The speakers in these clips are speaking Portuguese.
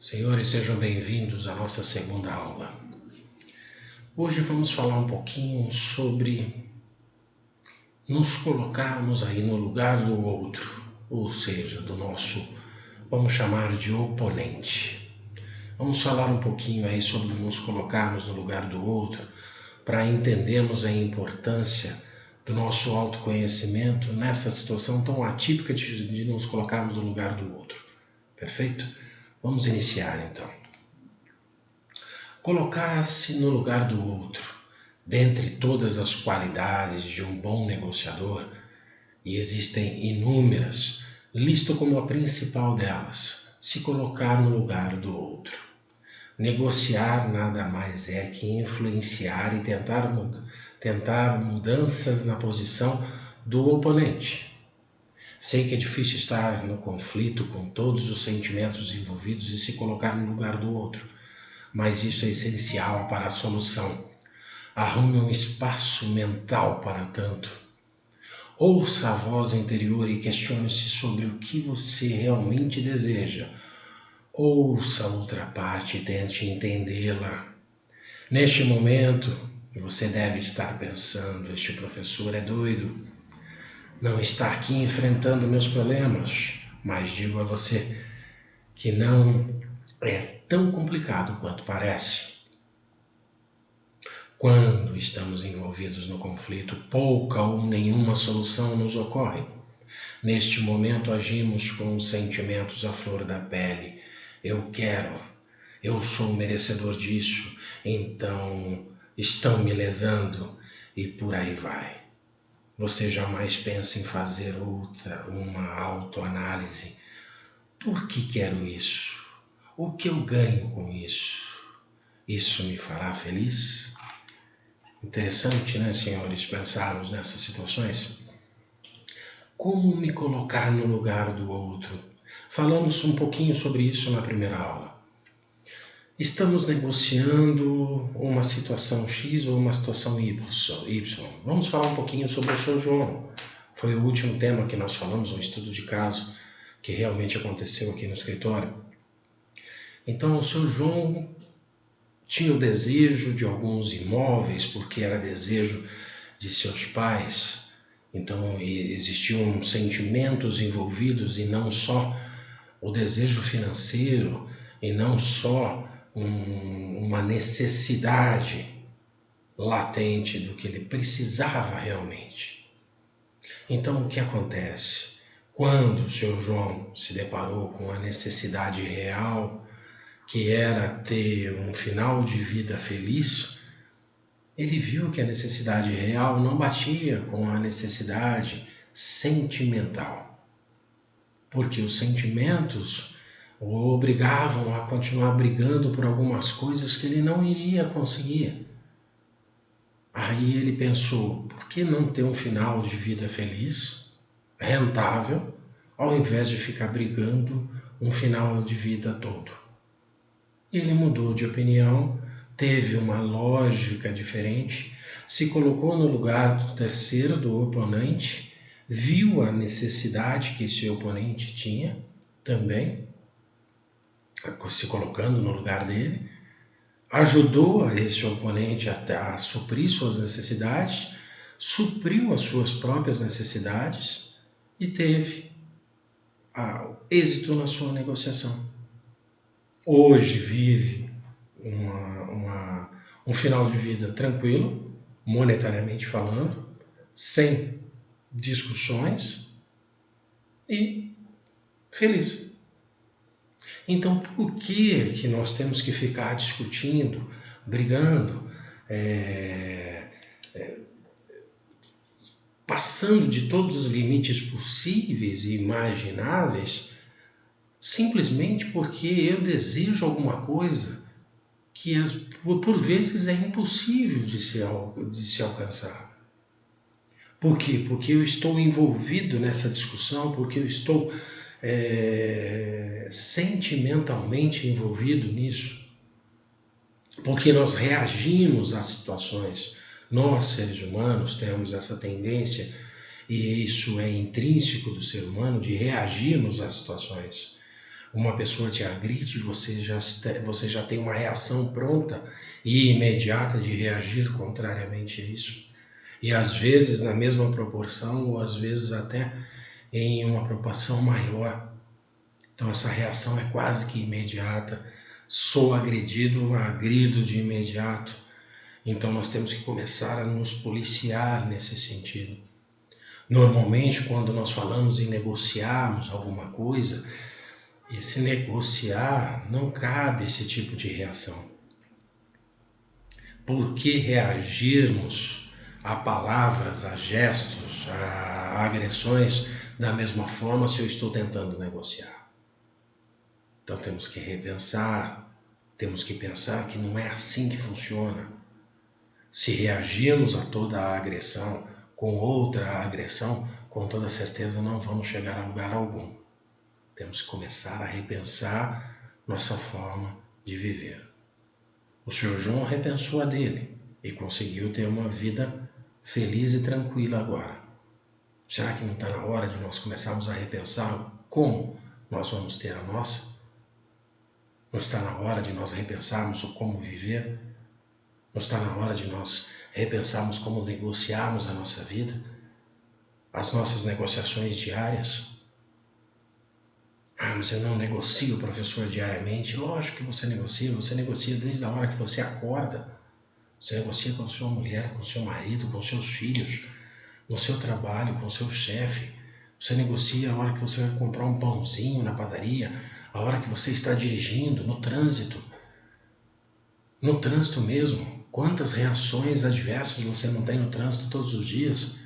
Senhores, sejam bem-vindos à nossa segunda aula. Hoje vamos falar um pouquinho sobre nos colocarmos aí no lugar do outro, ou seja, do nosso, vamos chamar de oponente. Vamos falar um pouquinho aí sobre nos colocarmos no lugar do outro para entendermos a importância do nosso autoconhecimento nessa situação tão atípica de nos colocarmos no lugar do outro. Perfeito? Vamos iniciar então. Colocar-se no lugar do outro, dentre todas as qualidades de um bom negociador, e existem inúmeras, listo como a principal delas, se colocar no lugar do outro. Negociar nada mais é que influenciar e tentar mudanças na posição do oponente. Sei que é difícil estar no conflito com todos os sentimentos envolvidos e se colocar no lugar do outro, mas isso é essencial para a solução. Arrume um espaço mental para tanto. Ouça a voz interior e questione-se sobre o que você realmente deseja. Ouça a outra parte e tente entendê-la. Neste momento, você deve estar pensando: este professor é doido. Não está aqui enfrentando meus problemas, mas digo a você que não é tão complicado quanto parece. Quando estamos envolvidos no conflito, pouca ou nenhuma solução nos ocorre. Neste momento agimos com os sentimentos à flor da pele. Eu quero, eu sou merecedor disso, então estão me lesando e por aí vai. Você jamais pensa em fazer uma autoanálise. Por que quero isso? O que eu ganho com isso? Isso me fará feliz? Interessante, né, senhores, pensarmos nessas situações? Como me colocar no lugar do outro? Falamos um pouquinho sobre isso na primeira aula. Estamos negociando uma situação X ou uma situação Y. Vamos falar um pouquinho sobre o Sr. João. Foi o último tema que nós falamos, um estudo de caso que realmente aconteceu aqui no escritório. Então, o Sr. João tinha o desejo de alguns imóveis, porque era desejo de seus pais. Então, existiam sentimentos envolvidos e não só o desejo financeiro e não só uma necessidade latente do que ele precisava realmente. Então, o que acontece? Quando o Sr. João se deparou com a necessidade real, que era ter um final de vida feliz, ele viu que a necessidade real não batia com a necessidade sentimental, porque os sentimentos o obrigavam a continuar brigando por algumas coisas que ele não iria conseguir. Aí ele pensou: por que não ter um final de vida feliz, rentável, ao invés de ficar brigando um final de vida todo? Ele mudou de opinião, teve uma lógica diferente, se colocou no lugar do terceiro, do oponente, viu a necessidade que esse oponente tinha também, se colocando no lugar dele, ajudou esse oponente a suprir suas necessidades, supriu as suas próprias necessidades e teve êxito na sua negociação. Hoje vive um final de vida tranquilo, monetariamente falando, sem discussões e feliz. Então, por que nós temos que ficar discutindo, brigando, passando de todos os limites possíveis e imagináveis, simplesmente porque eu desejo alguma coisa que por vezes é impossível de se alcançar? Por quê? Porque eu estou envolvido nessa discussão, porque eu estou sentimentalmente envolvido nisso, porque nós reagimos às situações. Nós, seres humanos, temos essa tendência, e isso é intrínseco do ser humano, de reagirmos às situações. Uma pessoa te agride, você já tem uma reação pronta e imediata de reagir contrariamente a isso. E às vezes na mesma proporção, ou às vezes até em uma proporção maior. Então essa reação é quase que imediata. Sou agredido, agrido de imediato. Então nós temos que começar a nos policiar nesse sentido. Normalmente, quando nós falamos em negociarmos alguma coisa, esse negociar não cabe esse tipo de reação. Por que reagirmos a palavras, a gestos, a agressões da mesma forma se eu estou tentando negociar? Então temos que repensar, temos que pensar que não é assim que funciona. Se reagirmos a toda a agressão com outra agressão, com toda certeza não vamos chegar a lugar algum. Temos que começar a repensar nossa forma de viver. O Sr. João repensou a dele e conseguiu ter uma vida feliz e tranquila agora. Será que não está na hora de nós começarmos a repensar como nós vamos ter a nossa? Não está na hora de nós repensarmos o como viver? Não está na hora de nós repensarmos como negociarmos a nossa vida? As nossas negociações diárias? Ah, mas eu não negocio, professor, diariamente. Lógico que você negocia desde a hora que você acorda. Você negocia com sua mulher, com seu marido, com seus filhos, no seu trabalho, com seu chefe. Você negocia a hora que você vai comprar um pãozinho na padaria, a hora que você está dirigindo, no trânsito. No trânsito mesmo. Quantas reações adversas você não tem no trânsito todos os dias?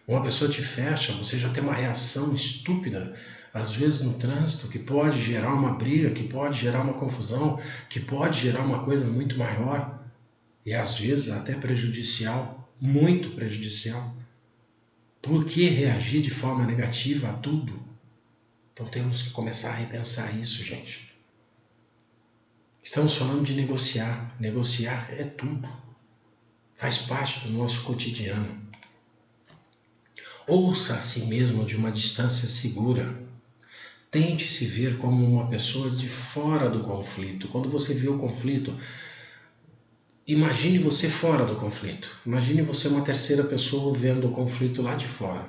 Uma pessoa te fecha, você já tem uma reação estúpida, às vezes no trânsito, que pode gerar uma briga, que pode gerar uma confusão, que pode gerar uma coisa muito maior e às vezes até prejudicial, muito prejudicial. Por que reagir de forma negativa a tudo? Então temos que começar a repensar isso, gente. Estamos falando de negociar. Negociar é tudo. Faz parte do nosso cotidiano. Ouça a si mesmo de uma distância segura. Tente se ver como uma pessoa de fora do conflito. Quando você vê o conflito, imagine você fora do conflito. Imagine você uma terceira pessoa vendo o conflito lá de fora.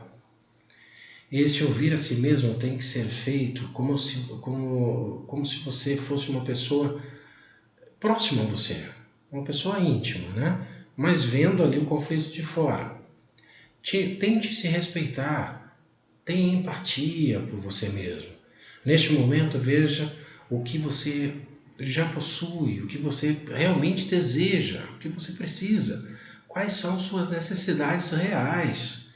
Esse ouvir a si mesmo tem que ser feito como se você fosse uma pessoa próxima a você. Uma pessoa íntima, né? Mas vendo ali o conflito de fora. Tente se respeitar. Tenha empatia por você mesmo. Neste momento, veja o que você já possui, o que você realmente deseja, o que você precisa. Quais são suas necessidades reais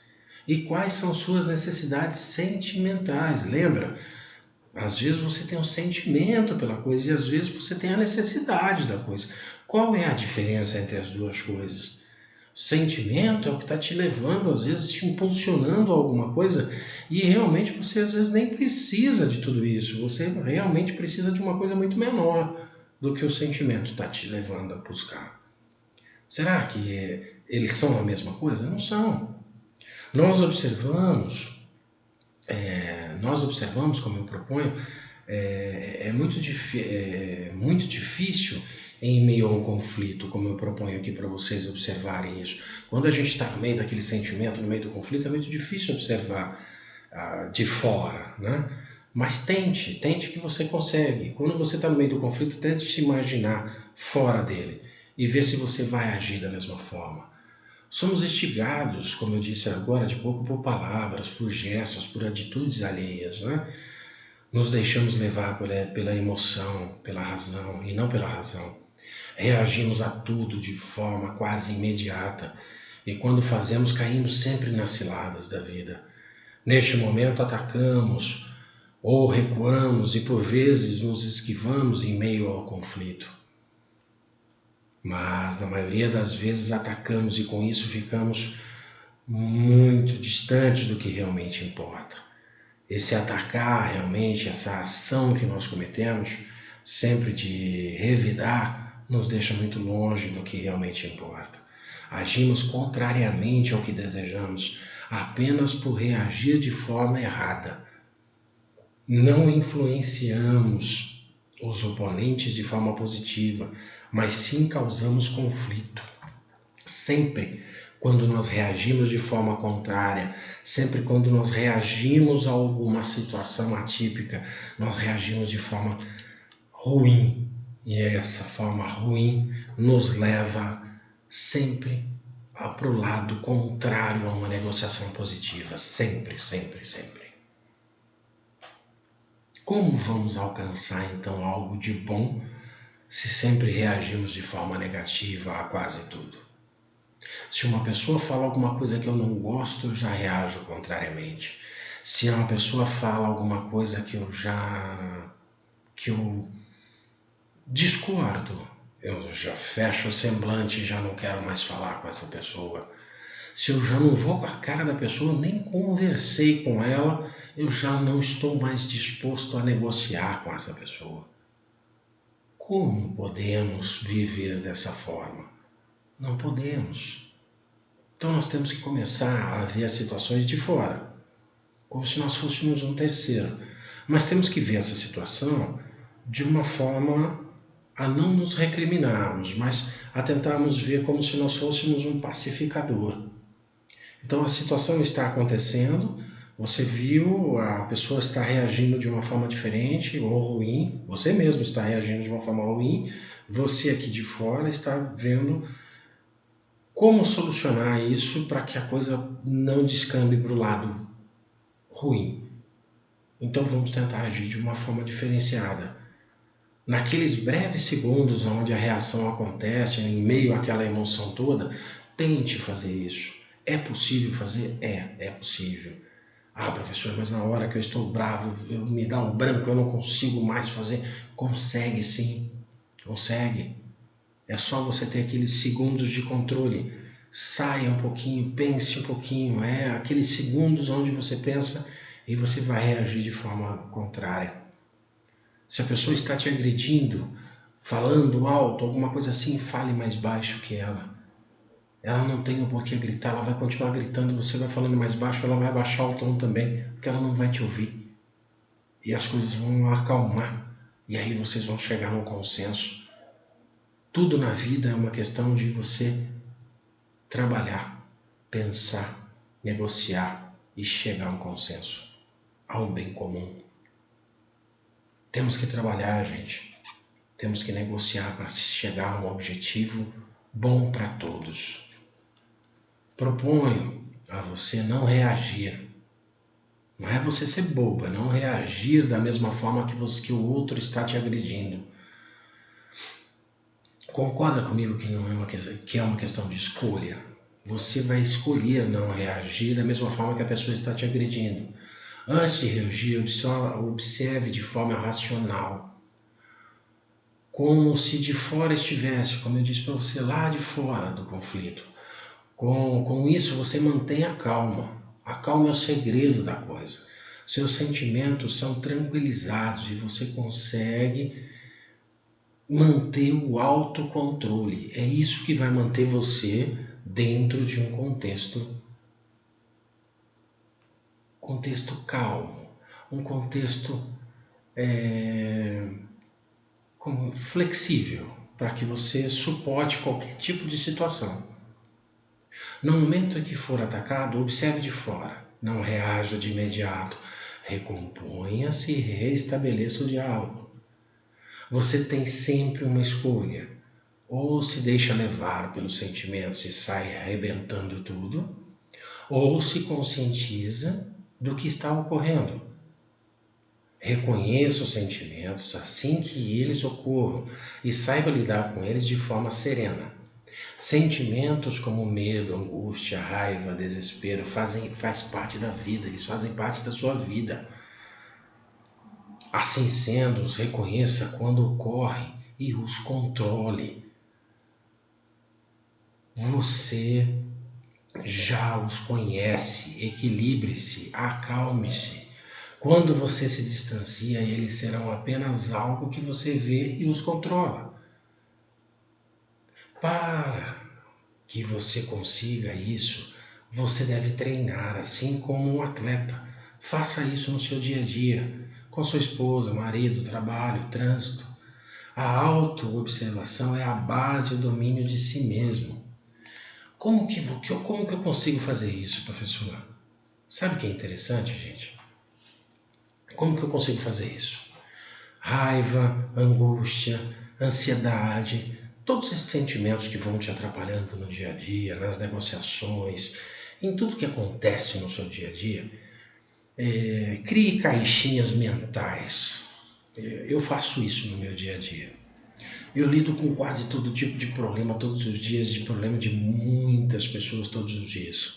e quais são suas necessidades sentimentais. Lembra? Às vezes você tem um sentimento pela coisa e às vezes você tem a necessidade da coisa. Qual é a diferença entre as duas coisas? Sentimento é o que está te levando, às vezes te impulsionando a alguma coisa e realmente você às vezes nem precisa de tudo isso. Você realmente precisa de uma coisa muito menor do que o sentimento está te levando a buscar. Será que eles são a mesma coisa? Não são. Nós observamos, como eu proponho, é muito difícil em meio a um conflito, como eu proponho aqui para vocês observarem isso. Quando a gente está no meio daquele sentimento, no meio do conflito, é muito difícil observar de fora, né? Mas tente que você consegue. Quando você está no meio do conflito, tente se imaginar fora dele e ver se você vai agir da mesma forma. Somos instigados, como eu disse agora de pouco, por palavras, por gestos, por atitudes alheias, né? Nos deixamos levar pela emoção, pela razão e não pela razão. Reagimos a tudo de forma quase imediata e quando fazemos caímos sempre nas ciladas da vida. Neste momento atacamos ou recuamos e por vezes nos esquivamos em meio ao conflito. Mas na maioria das vezes atacamos e com isso ficamos muito distantes do que realmente importa. Esse atacar realmente, essa ação que nós cometemos, sempre de revidar, nos deixa muito longe do que realmente importa. Agimos contrariamente ao que desejamos, apenas por reagir de forma errada. Não influenciamos os oponentes de forma positiva, mas sim causamos conflito. Sempre quando nós reagimos de forma contrária, sempre quando nós reagimos a alguma situação atípica, nós reagimos de forma ruim. E essa forma ruim nos leva sempre para o lado contrário a uma negociação positiva. Sempre, sempre, sempre. Como vamos alcançar então algo de bom se sempre reagimos de forma negativa a quase tudo? Se uma pessoa fala alguma coisa que eu não gosto, eu já reajo contrariamente. Se uma pessoa fala alguma coisa que eu discordo, eu já fecho o semblante e já não quero mais falar com essa pessoa. Se eu já não vou com a cara da pessoa, nem conversei com ela, eu já não estou mais disposto a negociar com essa pessoa. Como podemos viver dessa forma? Não podemos. Então nós temos que começar a ver as situações de fora, como se nós fôssemos um terceiro. Mas temos que ver essa situação de uma forma a não nos recriminarmos, mas a tentarmos ver como se nós fôssemos um pacificador. Então a situação está acontecendo, você viu, a pessoa está reagindo de uma forma diferente ou ruim, você mesmo está reagindo de uma forma ruim, você aqui de fora está vendo como solucionar isso para que a coisa não descambe para o lado ruim. Então vamos tentar agir de uma forma diferenciada. Naqueles breves segundos onde a reação acontece, em meio àquela emoção toda, tente fazer isso. É possível fazer? É possível. Ah, professor, mas na hora que eu estou bravo, me dá um branco, eu não consigo mais fazer. Consegue sim, consegue. É só você ter aqueles segundos de controle. Saia um pouquinho, pense um pouquinho. É aqueles segundos onde você pensa e você vai reagir de forma contrária. Se a pessoa está te agredindo, falando alto, alguma coisa assim, fale mais baixo que ela. Ela não tem o porquê gritar, ela vai continuar gritando, você vai falando mais baixo, ela vai abaixar o tom também, porque ela não vai te ouvir. E as coisas vão acalmar, e aí vocês vão chegar num consenso. Tudo na vida é uma questão de você trabalhar, pensar, negociar e chegar a um consenso, a um bem comum. Temos que trabalhar, gente. Temos que negociar para chegar a um objetivo bom para todos. Proponho a você não reagir. Não é você ser boba, não reagir da mesma forma que o outro está te agredindo. Concorda comigo que não é que é uma questão de escolha? Você vai escolher não reagir da mesma forma que a pessoa está te agredindo. Antes de reagir, observe de forma racional. Como se de fora estivesse, como eu disse para você, lá de fora do conflito. Com isso, você mantém a calma. A calma é o segredo da coisa. Seus sentimentos são tranquilizados e você consegue manter o autocontrole. É isso que vai manter você dentro de um contexto calmo, um contexto flexível, para que você suporte qualquer tipo de situação. No momento em que for atacado, observe de fora, não reaja de imediato, recomponha-se e reestabeleça o diálogo. Você tem sempre uma escolha: ou se deixa levar pelos sentimentos e sai arrebentando tudo, ou se conscientiza do que está ocorrendo. Reconheça os sentimentos assim que eles ocorram e saiba lidar com eles de forma serena. Sentimentos como medo, angústia, raiva, desespero faz parte da vida, eles fazem parte da sua vida. Assim sendo, os reconheça quando ocorrem e os controle. Você já os conhece, equilibre-se, acalme-se. Quando você se distancia, eles serão apenas algo que você vê e os controla. Para que você consiga isso, você deve treinar, assim como um atleta. Faça isso no seu dia a dia. com sua esposa, marido, trabalho, trânsito. A autoobservação é a base do domínio de si mesmo. Como que eu consigo fazer isso, professor? Sabe o que é interessante, gente? Como que eu consigo fazer isso? Raiva, angústia, ansiedade, todos esses sentimentos que vão te atrapalhando no dia a dia, nas negociações, em tudo que acontece no seu dia a dia, crie caixinhas mentais. Eu faço isso no meu dia a dia. Eu lido com quase todo tipo de problema todos os dias, de problema de muitas pessoas todos os dias.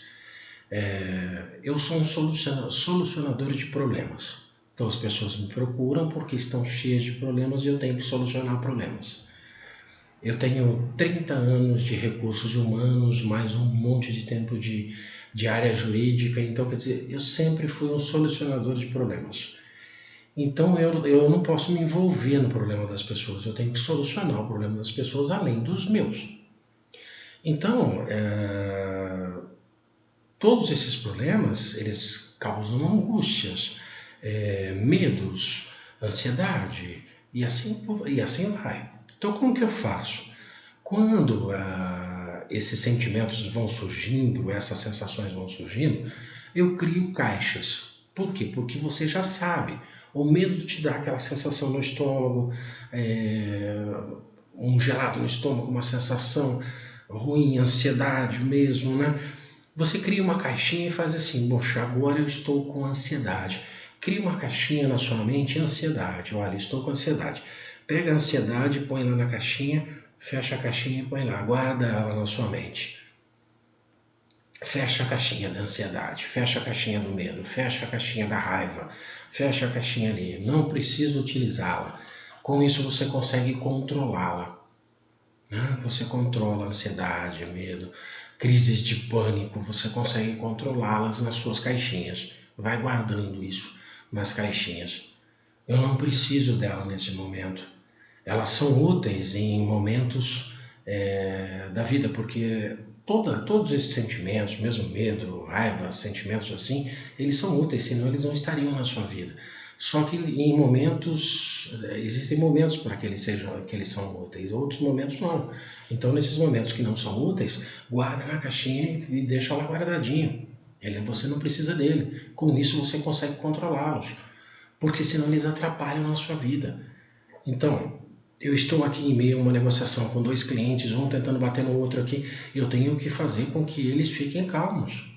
Eu sou um solucionador de problemas. Então as pessoas me procuram porque estão cheias de problemas e eu tenho que solucionar problemas. Eu tenho 30 anos de recursos humanos, mais um monte de tempo de área jurídica, então quer dizer, eu sempre fui um solucionador de problemas. Então eu não posso me envolver no problema das pessoas, eu tenho que solucionar o problema das pessoas além dos meus. Então, todos esses problemas, eles causam angústias, medos, ansiedade e assim vai. Então, como que eu faço? Quando esses sentimentos vão surgindo, essas sensações vão surgindo, eu crio caixas. Por quê? Porque você já sabe. O medo te dá aquela sensação no estômago, um gelado no estômago, uma sensação ruim, ansiedade mesmo, né? Você cria uma caixinha e faz assim, poxa, agora eu estou com ansiedade. Cria uma caixinha na sua mente, ansiedade. Olha, estou com ansiedade. Pega a ansiedade, põe lá na caixinha, fecha a caixinha e põe lá, guarda ela na sua mente. Fecha a caixinha da ansiedade, fecha a caixinha do medo, fecha a caixinha da raiva, fecha a caixinha ali. Não precisa utilizá-la. Com isso você consegue controlá-la. Você controla a ansiedade, o medo, crises de pânico, você consegue controlá-las nas suas caixinhas. Vai guardando isso nas caixinhas. Eu não preciso dela nesse momento. Elas são úteis em momentos da vida, porque todos esses sentimentos, mesmo medo, raiva, sentimentos assim, eles são úteis, senão eles não estariam na sua vida. Só que em momentos, existem momentos para que eles são úteis, outros momentos não. Então, nesses momentos que não são úteis, guarda na caixinha e deixa lá guardadinho. Você não precisa dele. Com isso, você consegue controlá-los, porque senão eles atrapalham na sua vida. Então, eu estou aqui em meio a uma negociação com 2 clientes, um tentando bater no outro aqui, eu tenho que fazer com que eles fiquem calmos.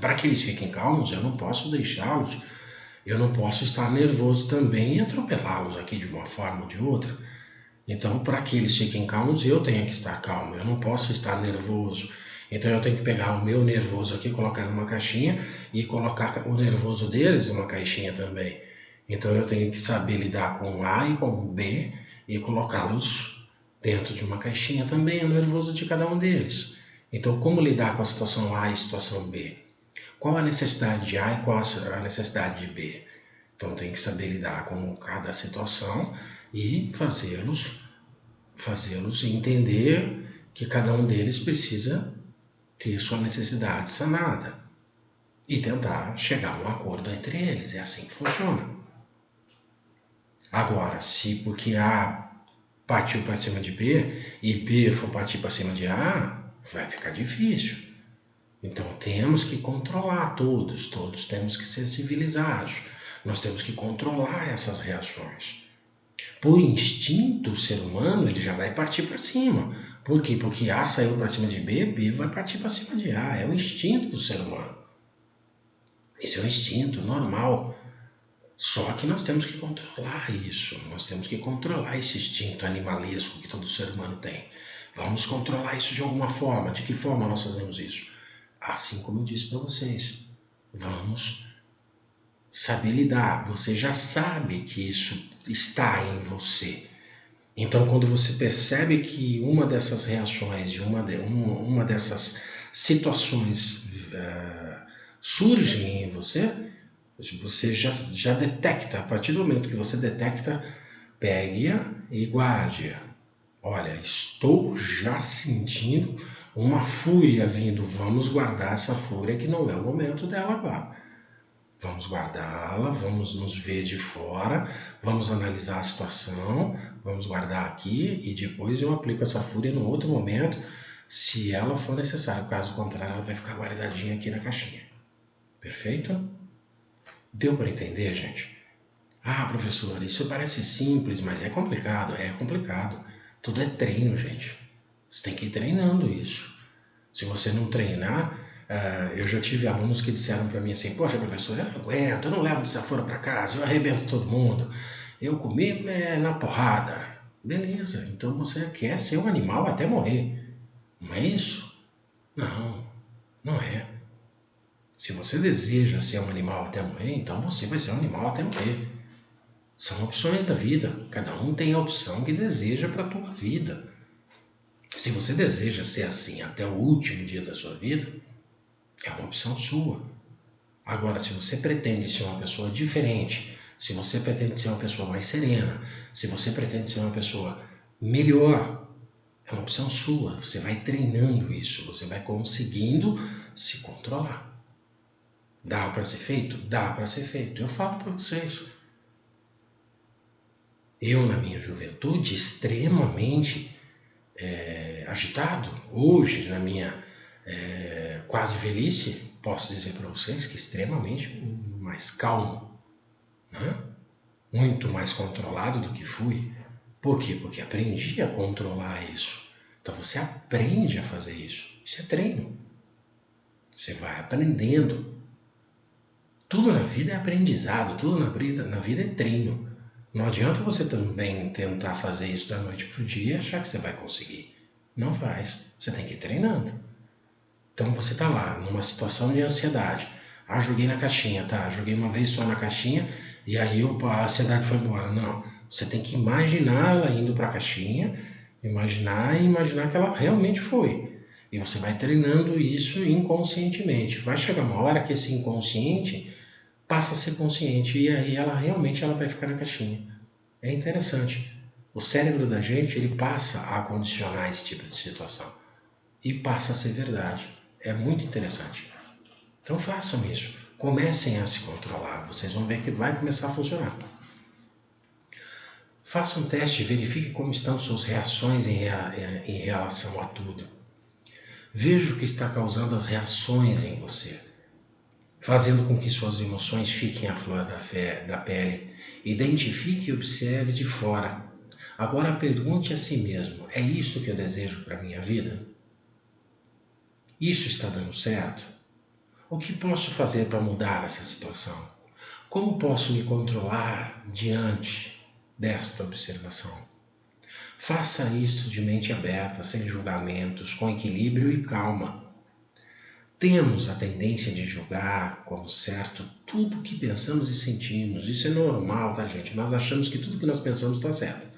Para que eles fiquem calmos, eu não posso estar nervoso também e atropelá-los aqui de uma forma ou de outra. Então, para que eles fiquem calmos, eu tenho que estar calmo, eu não posso estar nervoso. Então, eu tenho que pegar o meu nervoso aqui, colocar numa caixinha e colocar o nervoso deles numa caixinha também. Então, eu tenho que saber lidar com o A e com o B e colocá-los dentro de uma caixinha também, o nervoso de cada um deles. Então, como lidar com a situação A e a situação B? Qual a necessidade de A e qual a necessidade de B? Então, tem que saber lidar com cada situação e fazê-los entender que cada um deles precisa ter sua necessidade sanada e tentar chegar a um acordo entre eles. É assim que funciona. Agora, se porque A partiu para cima de B e B for partir para cima de A, vai ficar difícil. Então temos que controlar todos temos que ser civilizados. Nós temos que controlar essas reações. Por instinto, o ser humano ele já vai partir para cima. Por quê? Porque A saiu para cima de B, B vai partir para cima de A. É o instinto do ser humano. Esse é o instinto normal. Só que nós temos que controlar isso. Nós temos que controlar esse instinto animalesco que todo ser humano tem. Vamos controlar isso de alguma forma. De que forma nós fazemos isso? Assim como eu disse para vocês. Vamos saber lidar. Você já sabe que isso está em você. Então, quando você percebe que uma dessas reações, uma dessas situações surge em você, você já detecta. A partir do momento que você detecta, pegue-a e guarde-a. Olha, estou já sentindo uma fúria vindo. Vamos guardar essa fúria que não é o momento dela agora. Vamos guardá-la, vamos nos ver de fora, vamos analisar a situação, vamos guardar aqui e depois eu aplico essa fúria num outro momento, se ela for necessário. Caso contrário, ela vai ficar guardadinha aqui na caixinha. Perfeito? Deu para entender, gente? Ah, professor, isso parece simples, mas é complicado. É complicado. Tudo é treino, gente. Você tem que ir treinando isso. Se você não treinar, eu já tive alunos que disseram para mim assim, poxa, professor, eu não aguento, eu não levo desaforo para casa, eu arrebento todo mundo. Eu comigo é na porrada. Beleza, então você quer ser um animal até morrer. Não é isso? Não, não é. Se você deseja ser um animal até morrer, então você vai ser um animal até morrer. São opções da vida. Cada um tem a opção que deseja para a tua vida. Se você deseja ser assim até o último dia da sua vida, é uma opção sua. Agora, se você pretende ser uma pessoa diferente, se você pretende ser uma pessoa mais serena, se você pretende ser uma pessoa melhor, é uma opção sua. Você vai treinando isso, você vai conseguindo se controlar. Dá para ser feito? Dá para ser feito. Eu falo para vocês. Eu, na minha juventude, extremamente agitado, hoje, na minha quase velhice, posso dizer para vocês que extremamente mais calmo, né? Muito mais controlado do que fui. Por quê? Porque aprendi a controlar isso. Então você aprende a fazer isso. Isso é treino. Você vai aprendendo. Tudo na vida é aprendizado, tudo na vida é treino. Não adianta você também tentar fazer isso da noite para o dia e achar que você vai conseguir. Não faz. Você tem que ir treinando. Então você está lá, numa situação de ansiedade. Ah, joguei na caixinha, tá? Joguei uma vez só na caixinha e aí a ansiedade foi embora. Não. Você tem que imaginar ela indo para a caixinha, imaginar que ela realmente foi. E você vai treinando isso inconscientemente. Vai chegar uma hora que esse inconsciente passa a ser consciente e aí ela vai ficar na caixinha. É interessante. O cérebro da gente, ele passa a condicionar esse tipo de situação e passa a ser verdade. É muito interessante. Então façam isso. Comecem a se controlar. Vocês vão ver que vai começar a funcionar. Faça um teste, verifique como estão suas reações em relação a tudo. Veja o que está causando as reações em você, fazendo com que suas emoções fiquem à flor da pele. Identifique e observe de fora. Agora pergunte a si mesmo, é isso que eu desejo para a minha vida? Isso está dando certo? O que posso fazer para mudar essa situação? Como posso me controlar diante desta observação? Faça isto de mente aberta, sem julgamentos, com equilíbrio e calma. Temos a tendência de julgar como certo tudo o que pensamos e sentimos. Isso é normal, tá, gente? Nós achamos que tudo que nós pensamos está certo.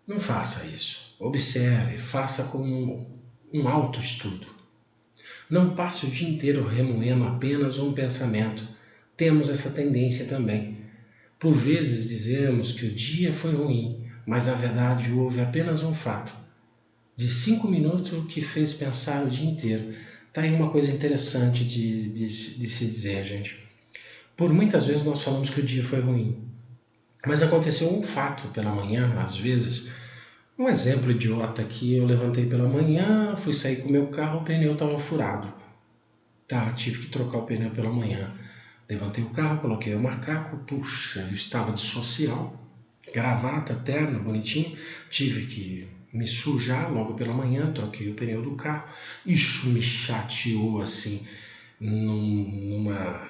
Não faça isso. Observe, faça como um autoestudo. Não passe o dia inteiro remoendo apenas um pensamento. Temos essa tendência também. Por vezes dizemos que o dia foi ruim, mas na verdade houve apenas um fato de 5 minutos que fez pensar o dia inteiro. Tá aí uma coisa interessante de se dizer, gente. Por muitas vezes nós falamos que o dia foi ruim, mas aconteceu um fato pela manhã, às vezes. Um exemplo idiota aqui, eu levantei pela manhã, fui sair com o meu carro, o pneu estava furado. Tá, tive que trocar o pneu pela manhã. Levantei o carro, coloquei o macaco, puxa, eu estava de social, gravata, terno, bonitinho. Tive que me sujar logo pela manhã, troquei o pneu do carro. Isso me chateou assim, numa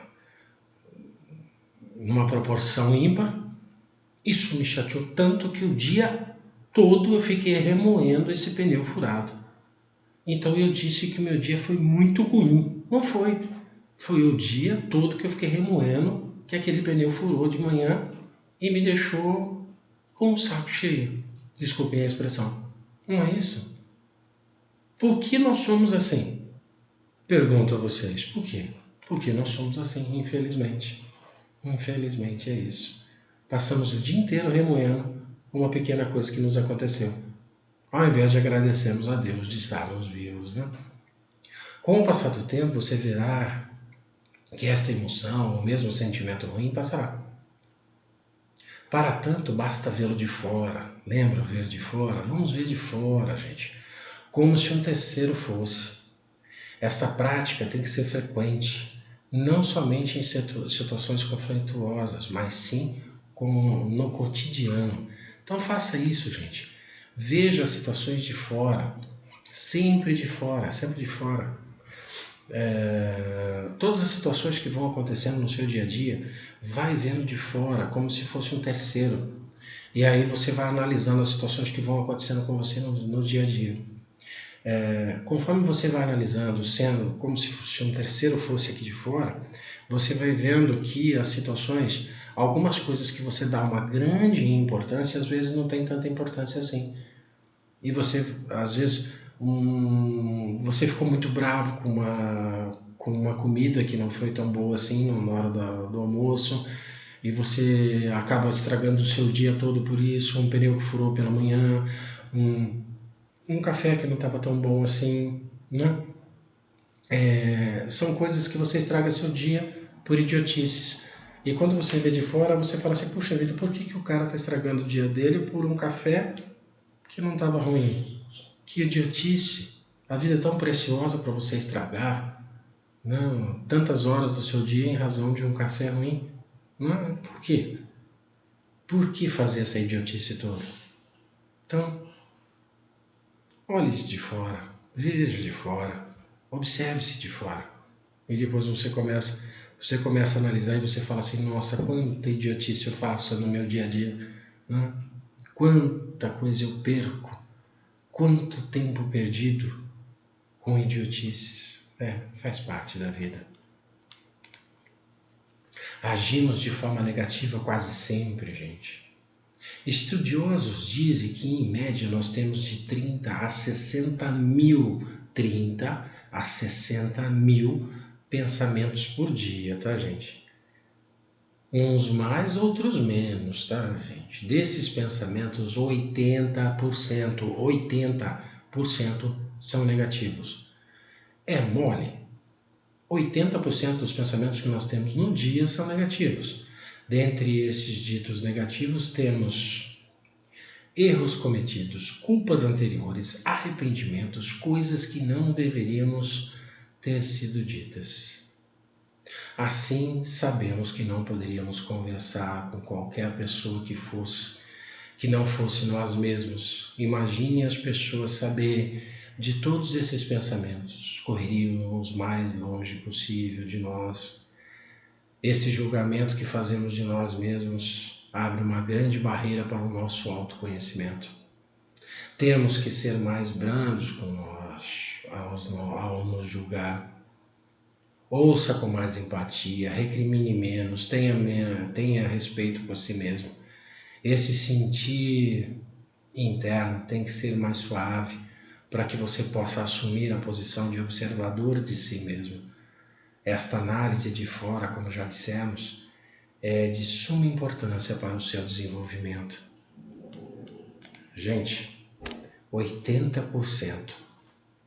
proporção ímpar. Isso me chateou tanto que o dia todo eu fiquei remoendo esse pneu furado. Então eu disse que o meu dia foi muito ruim. Não foi. Foi o dia todo que eu fiquei remoendo que aquele pneu furou de manhã e me deixou com o saco cheio. Desculpem a expressão. Não é isso? Por que nós somos assim? Pergunto a vocês. Por quê? Porque nós somos assim, infelizmente. Infelizmente é isso. Passamos o dia inteiro remoendo uma pequena coisa que nos aconteceu, ao invés de agradecermos a Deus de estarmos vivos, né? Com o passar do tempo, você verá que esta emoção, ou mesmo sentimento ruim, passará. Para tanto, basta vê-lo de fora. Lembra ver de fora? Vamos ver de fora, gente. Como se um terceiro fosse. Esta prática tem que ser frequente, não somente em situações conflituosas, mas sim no cotidiano. Então faça isso, gente. Veja as situações de fora, sempre de fora, sempre de fora. Todas as situações que vão acontecendo no seu dia a dia, vai vendo de fora, como se fosse um terceiro. E aí você vai analisando as situações que vão acontecendo com você no dia a dia. Conforme você vai analisando, sendo como se fosse um terceiro fosse aqui de fora, você vai vendo que as situações, algumas coisas que você dá uma grande importância, às vezes não tem tanta importância assim. E você, às vezes, você ficou muito bravo com uma comida que não foi tão boa assim na hora do almoço, e você acaba estragando o seu dia todo por isso, um pneu que furou pela manhã, um café que não estava tão bom assim, né? São coisas que você estraga seu dia por idiotices. E quando você vê de fora, você fala assim, puxa vida, por que o cara está estragando o dia dele por um café que não estava ruim? Que idiotice! A vida é tão preciosa para você estragar. Não, tantas horas do seu dia em razão de um café ruim. Não, por quê? Por que fazer essa idiotice toda? Então, olhe de fora, veja de fora, observe-se de fora. E depois você começa a analisar e você fala assim, nossa, quanta idiotice eu faço no meu dia a dia, né? Quanta coisa eu perco, quanto tempo perdido com idiotices. Faz parte da vida. Agimos de forma negativa quase sempre, gente. Estudiosos dizem que, em média, nós temos de 30 a 60 mil pensamentos por dia, tá, gente? Uns mais, outros menos, tá, gente? Desses pensamentos, 80% são negativos. É mole? 80% dos pensamentos que nós temos no dia são negativos. Dentre esses ditos negativos, temos erros cometidos, culpas anteriores, arrependimentos, coisas que não deveríamos ter sido ditas. Assim, sabemos que não poderíamos conversar com qualquer pessoa que não fosse nós mesmos. Imagine as pessoas saberem de todos esses pensamentos, correriam os mais longe possível de nós. Esse julgamento que fazemos de nós mesmos abre uma grande barreira para o nosso autoconhecimento. Temos que ser mais brandos com nós ao nos julgar. Ouça com mais empatia, recrimine menos, tenha respeito por si mesmo. Esse sentir interno tem que ser mais suave para que você possa assumir a posição de observador de si mesmo. Esta análise de fora, como já dissemos, é de suma importância para o seu desenvolvimento. Gente, 80%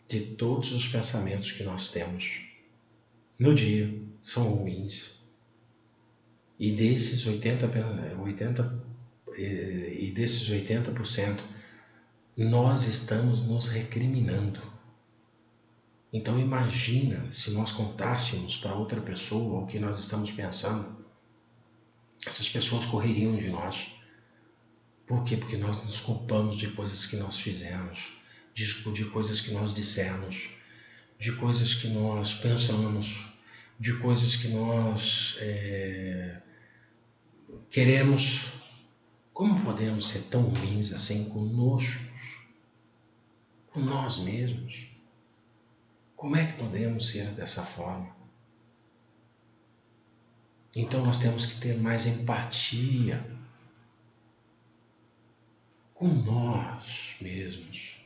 de todos os pensamentos que nós temos no dia são ruins. E desses 80%, nós estamos nos recriminando. Então imagina se nós contássemos para outra pessoa o que nós estamos pensando. Essas pessoas correriam de nós. Por quê? Porque nós nos culpamos de coisas que nós fizemos, de coisas que nós dissemos, de coisas que nós pensamos, de coisas que nós queremos. Como podemos ser tão ruins assim conosco, com nós mesmos? Como é que podemos ser dessa forma? Então nós temos que ter mais empatia com nós mesmos.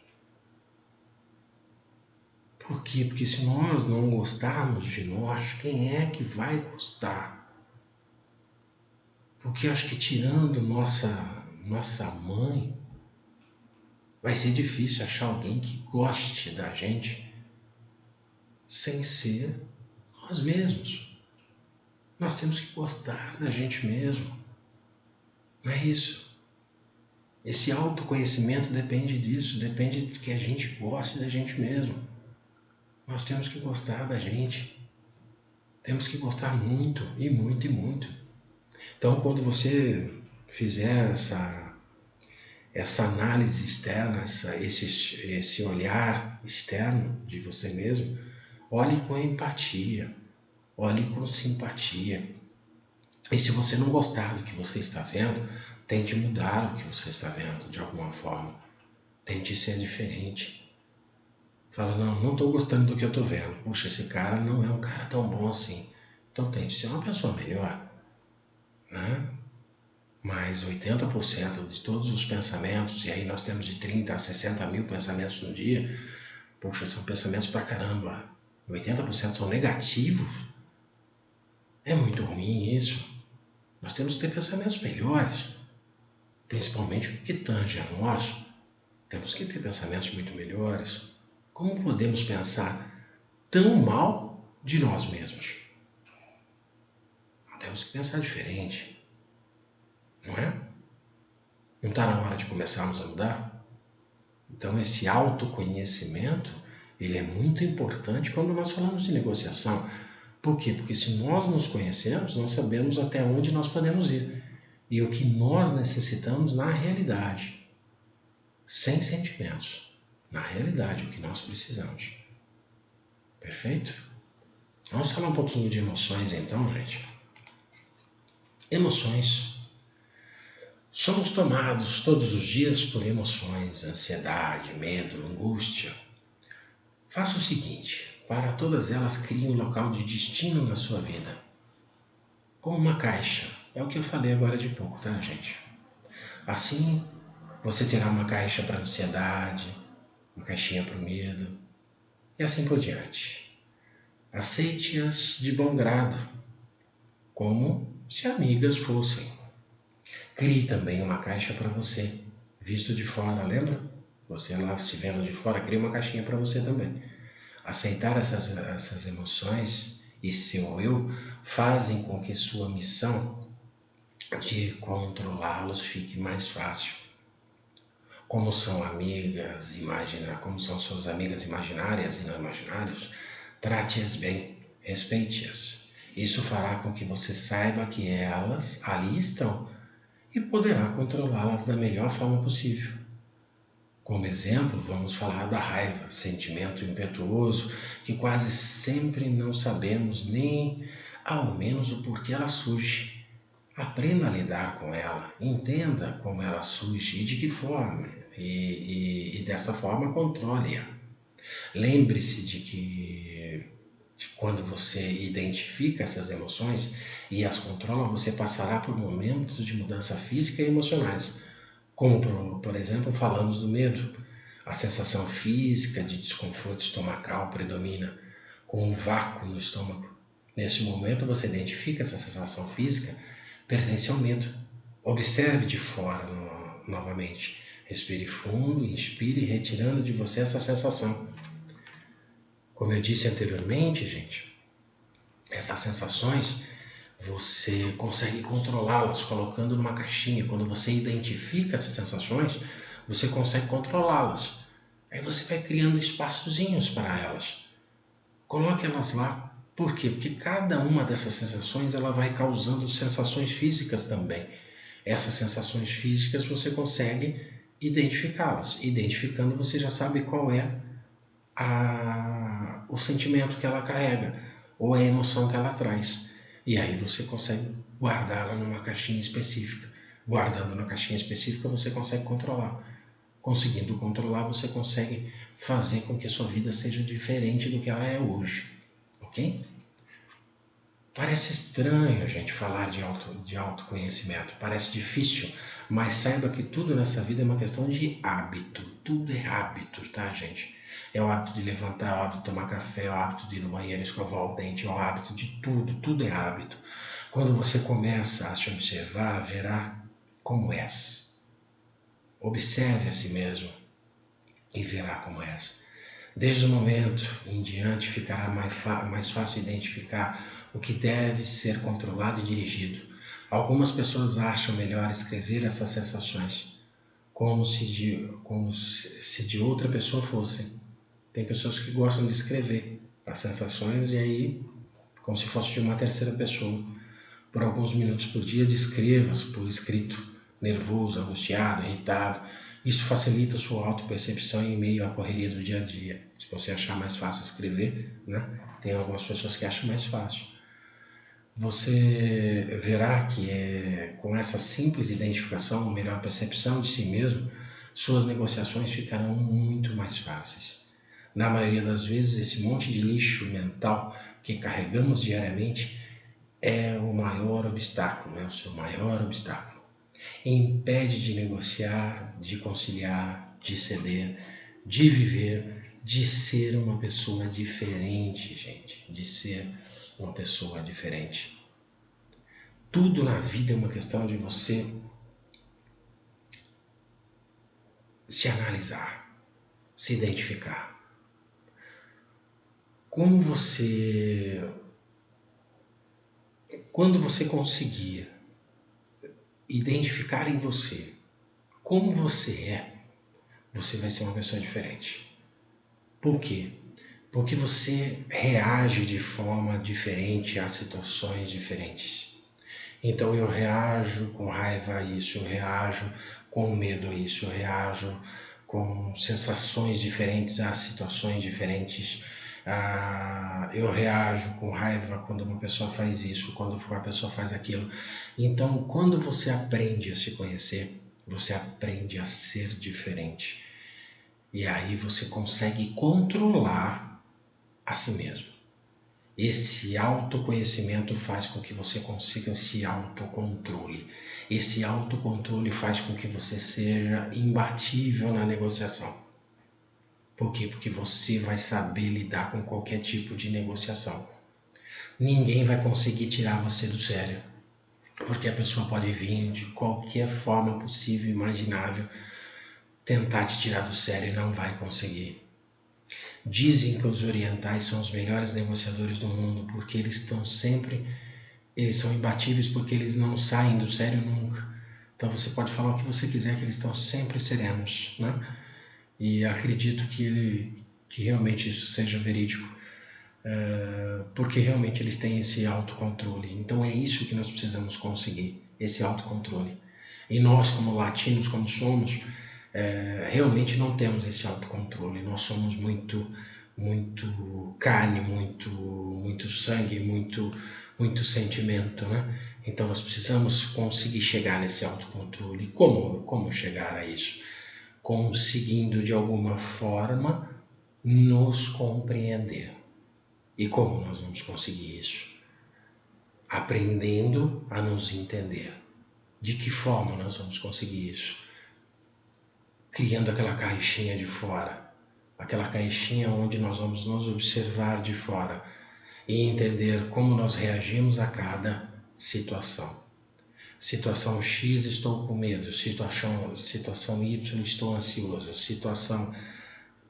Por quê? Porque se nós não gostarmos de nós, quem é que vai gostar? Porque acho que tirando nossa mãe, vai ser difícil achar alguém que goste da gente sem ser nós mesmos. Nós temos que gostar da gente mesmo. Não é isso? Esse autoconhecimento depende disso, depende de que a gente goste da gente mesmo. Nós temos que gostar da gente. Temos que gostar muito, e muito, e muito. Então, quando você fizer essa análise externa, esse olhar externo de você mesmo, olhe com empatia, olhe com simpatia. E se você não gostar do que você está vendo, tente mudar o que você está vendo de alguma forma. Tente ser diferente. Fala, não estou gostando do que eu estou vendo. Puxa, esse cara não é um cara tão bom assim. Então tente ser uma pessoa melhor, né? Mas 80% de todos os pensamentos, e aí nós temos de 30 a 60 mil pensamentos no dia, poxa, são pensamentos pra caramba. 80% são negativos. É muito ruim isso. Nós temos que ter pensamentos melhores, principalmente o que tange a nós. Temos que ter pensamentos muito melhores. Como podemos pensar tão mal de nós mesmos? Temos que pensar diferente, não é? Não está na hora de começarmos a mudar? Então esse autoconhecimento, ele é muito importante quando nós falamos de negociação. Por quê? Porque se nós nos conhecemos, nós sabemos até onde nós podemos ir e o que nós necessitamos na realidade, sem sentimentos. Na realidade, o que nós precisamos. Perfeito? Vamos falar um pouquinho de emoções então, gente. Emoções. Somos tomados todos os dias por emoções, ansiedade, medo, angústia. Faça o seguinte, para todas elas crie um local de destino na sua vida. Como uma caixa. É o que eu falei agora de pouco, tá, gente? Assim, você terá uma caixa para ansiedade, uma caixinha para o medo e assim por diante. Aceite-as de bom grado, como se amigas fossem. Crie também uma caixa para você, visto de fora, lembra? Você lá se vendo de fora, cria uma caixinha para você também. Aceitar essas emoções e seu eu fazem com que sua missão de controlá-los fique mais fácil. Como são como são suas amigas imaginárias e não imaginários, trate-as bem, respeite-as. Isso fará com que você saiba que elas ali estão e poderá controlá-las da melhor forma possível. Como exemplo, vamos falar da raiva, sentimento impetuoso que quase sempre não sabemos nem ao menos o porquê ela surge. Aprenda a lidar com ela, entenda como ela surge e de que forma, e dessa forma controle-a. Lembre-se de quando você identifica essas emoções e as controla, você passará por momentos de mudança física e emocionais. Como, por exemplo, falamos do medo. A sensação física de desconforto estomacal predomina, com um vácuo no estômago. Nesse momento, você identifica essa sensação física, pertence ao medo. Observe de fora novamente. Respire fundo, inspire, retirando de você essa sensação. Como eu disse anteriormente, gente, essas sensações você consegue controlá-las colocando numa caixinha. Quando você identifica essas sensações, você consegue controlá-las. Aí você vai criando espaçozinhos para elas. Coloque elas lá. Por quê? Porque cada uma dessas sensações ela vai causando sensações físicas também. Essas sensações físicas você consegue identificá-las. Identificando, você já sabe qual é o sentimento que ela carrega ou a emoção que ela traz. E aí você consegue guardá-la numa caixinha específica. Guardando na caixinha específica, você consegue controlar. Conseguindo controlar, você consegue fazer com que a sua vida seja diferente do que ela é hoje. Ok? Parece estranho a gente falar de autoconhecimento, parece difícil, mas saiba que tudo nessa vida é uma questão de hábito. Tudo é hábito, tá, gente? É o hábito de levantar, é o hábito de tomar café, é o hábito de ir no banheiro escovar o dente, é o hábito de tudo, tudo é hábito. Quando você começa a se observar, verá como és. Observe a si mesmo e verá como és. Desde o momento em diante ficará mais fácil identificar o que deve ser controlado e dirigido. Algumas pessoas acham melhor escrever essas sensações como se de outra pessoa fossem. Tem pessoas que gostam de escrever as sensações e aí, como se fosse de uma terceira pessoa. Por alguns minutos por dia, descreva-se por escrito, nervoso, angustiado, irritado. Isso facilita a sua autopercepção em meio à correria do dia a dia. Se você achar mais fácil escrever, né? Tem algumas pessoas que acham mais fácil. Você verá que com essa simples identificação, melhor percepção de si mesmo, suas negociações ficarão muito mais fáceis. Na maioria das vezes, esse monte de lixo mental que carregamos diariamente é o maior obstáculo, é o seu maior obstáculo. Impede de negociar, de conciliar, de ceder, de viver, de ser uma pessoa diferente, gente, de ser uma pessoa diferente. Tudo na vida é uma questão de você se analisar, se identificar. Quando você conseguir identificar em você como você vai ser uma pessoa diferente. Por quê? Porque você reage de forma diferente a situações diferentes. Então eu reajo com raiva a isso, eu reajo com medo a isso, eu reajo com sensações diferentes a situações diferentes. Eu reajo com raiva quando uma pessoa faz isso, quando uma pessoa faz aquilo. Então, quando você aprende a se conhecer, você aprende a ser diferente. E aí você consegue controlar a si mesmo. Esse autoconhecimento faz com que você consiga esse autocontrole. Esse autocontrole faz com que você seja imbatível na negociação. Por quê? Porque você vai saber lidar com qualquer tipo de negociação. Ninguém vai conseguir tirar você do sério, porque a pessoa pode vir de qualquer forma possível e imaginável tentar te tirar do sério e não vai conseguir. Dizem que os orientais são os melhores negociadores do mundo porque eles são imbatíveis porque eles não saem do sério nunca. Então você pode falar o que você quiser que eles estão sempre serenos, né? E acredito que realmente isso seja verídico, porque realmente eles têm esse autocontrole. Então é isso que nós precisamos conseguir, esse autocontrole. E nós, como latinos, como somos, realmente não temos esse autocontrole. Nós somos muito carne, muito sangue, muito sentimento, né? Então nós precisamos conseguir chegar nesse autocontrole. Como chegar a isso? Conseguindo de alguma forma nos compreender. E como nós vamos conseguir isso? Aprendendo a nos entender. De que forma nós vamos conseguir isso? Criando aquela caixinha de fora, aquela caixinha onde nós vamos nos observar de fora e entender como nós reagimos a cada situação. Situação X, estou com medo. Situação Y, estou ansioso. Situação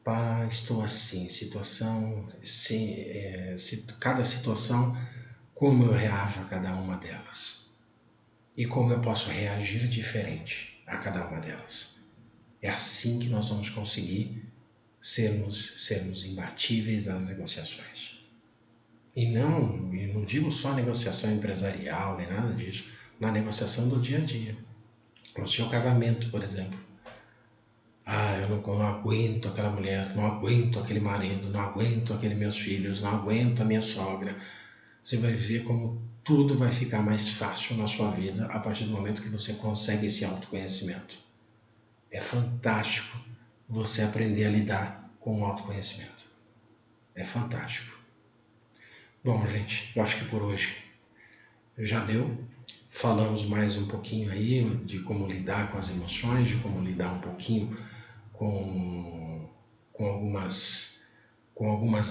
Pá, estou assim. Situação cada situação, como eu reajo a cada uma delas. E como eu posso reagir diferente a cada uma delas. É assim que nós vamos conseguir sermos imbatíveis nas negociações. E não digo só negociação empresarial, nem nada disso, na negociação do dia a dia. No seu casamento, por exemplo. Eu não aguento aquela mulher, não aguento aquele marido, não aguento aqueles meus filhos, não aguento a minha sogra. Você vai ver como tudo vai ficar mais fácil na sua vida a partir do momento que você consegue esse autoconhecimento. É fantástico você aprender a lidar com o autoconhecimento. É fantástico. Bom, gente, eu acho que por hoje já deu. Falamos mais um pouquinho aí de como lidar com as emoções, de como lidar um pouquinho com algumas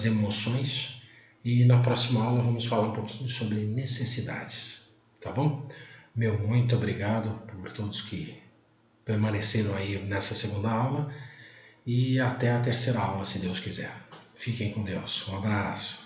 emoções. E na próxima aula vamos falar um pouquinho sobre necessidades, tá bom? Meu muito obrigado por todos que permaneceram aí nessa segunda aula e até a terceira aula, se Deus quiser. Fiquem com Deus. Um abraço.